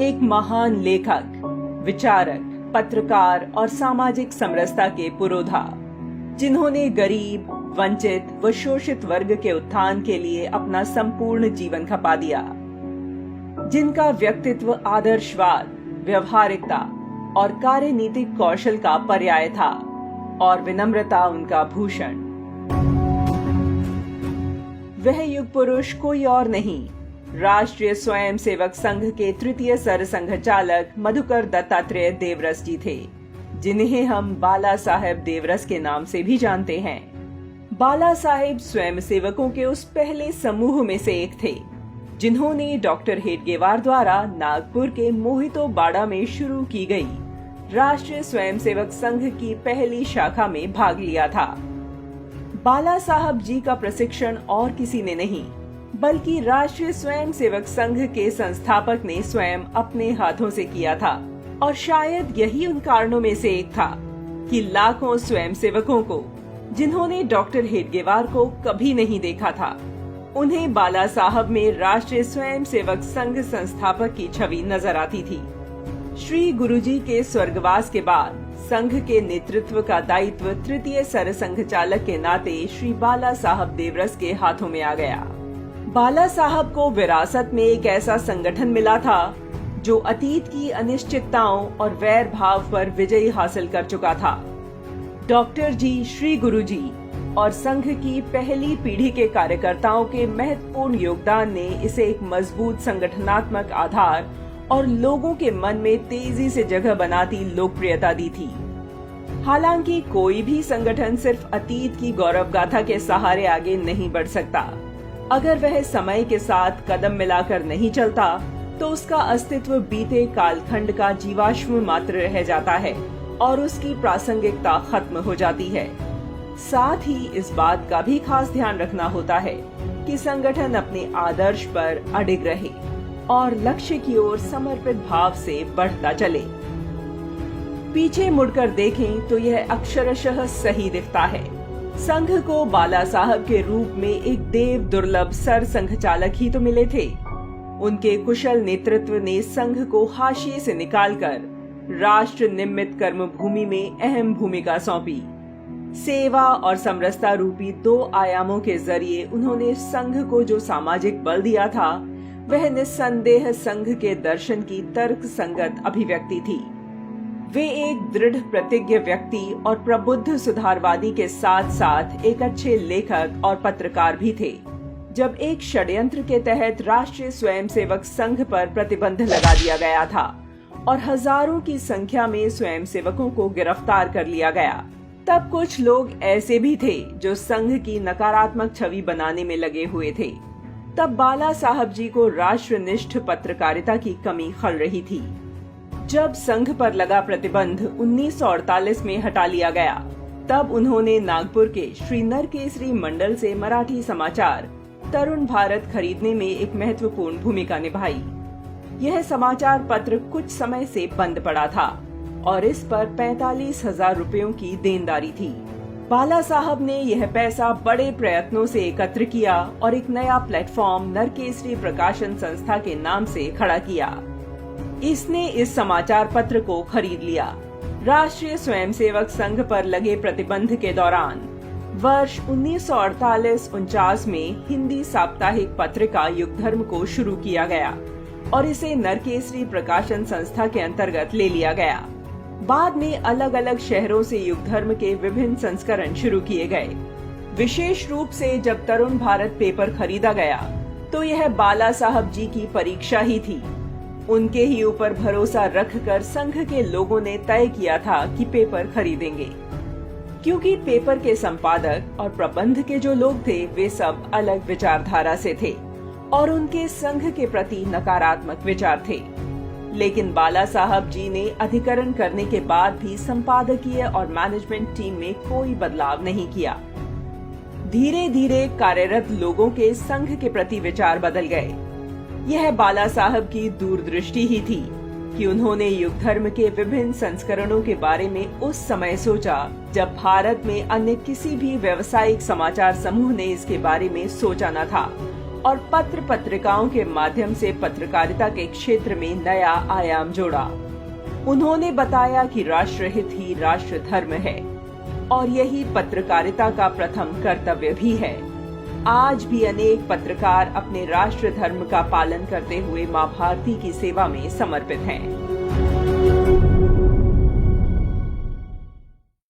एक महान लेखक, विचारक, पत्रकार और सामाजिक समरसता के पुरोधा, जिन्होंने गरीब, वंचित व शोषित वर्ग के उत्थान के लिए अपना संपूर्ण जीवन खपा दिया, जिनका व्यक्तित्व आदर्शवाद, व्यवहारिकता और कार्यनीतिक कौशल का पर्याय था और विनम्रता उनका भूषण। वह युग पुरुष कोई और नहीं, राष्ट्रीय स्वयंसेवक संघ के तृतीय सरसंघचालक मधुकर दत्तात्रेय देवरस जी थे, जिन्हें हम बाला साहेब देवरस के नाम से भी जानते हैं। बाला साहेब स्वयंसेवकों के उस पहले समूह में से एक थे, जिन्होंने डॉक्टर हेडगेवार द्वारा नागपुर के मोहितो बाड़ा में शुरू की गई राष्ट्रीय स्वयंसेवक संघ की पहली शाखा में भाग लिया था। बाला साहब जी का प्रशिक्षण और किसी ने नहीं, बल्कि राष्ट्रीय स्वयंसेवक संघ के संस्थापक ने स्वयं अपने हाथों से किया था, और शायद यही उन कारणों में से एक था कि लाखों स्वयंसेवकों को, जिन्होंने डॉक्टर हेडगेवार को कभी नहीं देखा था, उन्हें बाला साहब में राष्ट्रीय स्वयंसेवक संघ संस्थापक की छवि नजर आती थी। श्री गुरुजी के स्वर्गवास के बाद संघ के नेतृत्व का दायित्व तृतीय सरसंघचालक के नाते श्री बाला साहब देवरस के हाथों में आ गया। बाला साहब को विरासत में एक ऐसा संगठन मिला था जो अतीत की अनिश्चितताओं और वैर भाव पर विजय हासिल कर चुका था। डॉक्टर जी, श्री गुरुजी और संघ की पहली पीढ़ी के कार्यकर्ताओं के महत्वपूर्ण योगदान ने इसे एक मजबूत संगठनात्मक आधार और लोगों के मन में तेजी से जगह बनाती लोकप्रियता दी थी। हालांकि कोई भी संगठन सिर्फ अतीत की गौरव गाथा के सहारे आगे नहीं बढ़ सकता। अगर वह समय के साथ कदम मिलाकर नहीं चलता, तो उसका अस्तित्व बीते कालखंड का जीवाश्म मात्र रह जाता है और उसकी प्रासंगिकता खत्म हो जाती है। साथ ही इस बात का भी खास ध्यान रखना होता है कि संगठन अपने आदर्श पर अडिग रहे और लक्ष्य की ओर समर्पित भाव से बढ़ता चले। पीछे मुड़कर देखें तो यह अक्षरशः सही दिखता है। संघ को बाला साहब के रूप में एक देव दुर्लभ सर संघचालक ही तो मिले थे। उनके कुशल नेतृत्व ने संघ को हाशिए से निकालकर राष्ट्र निमित्त कर्म भूमि में अहम भूमिका सौंपी। सेवा और समरसता रूपी दो आयामों के जरिए उन्होंने संघ को जो सामाजिक बल दिया था, वह निस्संदेह संघ के दर्शन की तर्क संगत अभिव्यक्ति थी। वे एक दृढ़ प्रतिज्ञ व्यक्ति और प्रबुद्ध सुधारवादी के साथ साथ एक अच्छे लेखक और पत्रकार भी थे। जब एक षड्यंत्र के तहत राष्ट्रीय स्वयंसेवक संघ पर प्रतिबंध लगा दिया गया था और हजारों की संख्या में स्वयंसेवकों को गिरफ्तार कर लिया गया, तब कुछ लोग ऐसे भी थे जो संघ की नकारात्मक छवि बनाने में लगे हुए थे। तब बाला साहब जी को राष्ट्रनिष्ठ पत्रकारिता की कमी खल रही थी। जब संघ पर लगा प्रतिबंध 1948 में हटा लिया गया, तब उन्होंने नागपुर के श्री नरकेसरी मंडल से मराठी समाचार तरुण भारत खरीदने में एक महत्वपूर्ण भूमिका निभाई। यह समाचार पत्र कुछ समय से बंद पड़ा था और इस पर 45,000 रुपयों की देनदारी थी। बाला साहब ने यह पैसा बड़े प्रयत्नों से एकत्र किया और एक नया प्लेटफॉर्म नरकेसरी प्रकाशन संस्था के नाम से खड़ा किया। इसने इस समाचार पत्र को खरीद लिया। राष्ट्रीय स्वयंसेवक संघ पर लगे प्रतिबंध के दौरान वर्ष 1948-49 में हिंदी साप्ताहिक पत्रिका युगधर्म को शुरू किया गया और इसे नरकेसरी प्रकाशन संस्था के अंतर्गत ले लिया गया। बाद में अलग अलग शहरों से युगधर्म के विभिन्न संस्करण शुरू किए गए। विशेष रूप से जब तरुण भारत पेपर खरीदा गया, तो यह बाला साहब जी की परीक्षा ही थी। उनके ही ऊपर भरोसा रखकर संघ के लोगों ने तय किया था कि पेपर खरीदेंगे, क्योंकि पेपर के संपादक और प्रबंध के जो लोग थे, वे सब अलग विचारधारा से थे और उनके संघ के प्रति नकारात्मक विचार थे। लेकिन बाला साहब जी ने अधिकरण करने के बाद भी संपादकीय और मैनेजमेंट टीम में कोई बदलाव नहीं किया। धीरे धीरे कार्यरत लोगों के संघ के प्रति विचार बदल गए। यह बाला साहब की दूरदृष्टि ही थी कि उन्होंने युगधर्म के विभिन्न संस्करणों के बारे में उस समय सोचा जब भारत में अन्य किसी भी व्यावसायिक समाचार समूह ने इसके बारे में सोचा न था, और पत्र पत्रिकाओं के माध्यम से पत्रकारिता के क्षेत्र में नया आयाम जोड़ा। उन्होंने बताया कि राष्ट्रहित ही राष्ट्र धर्म है और यही पत्रकारिता का प्रथम कर्तव्य भी है। आज भी अनेक पत्रकार अपने राष्ट्र धर्म का पालन करते हुए मां भारती की सेवा में समर्पित हैं।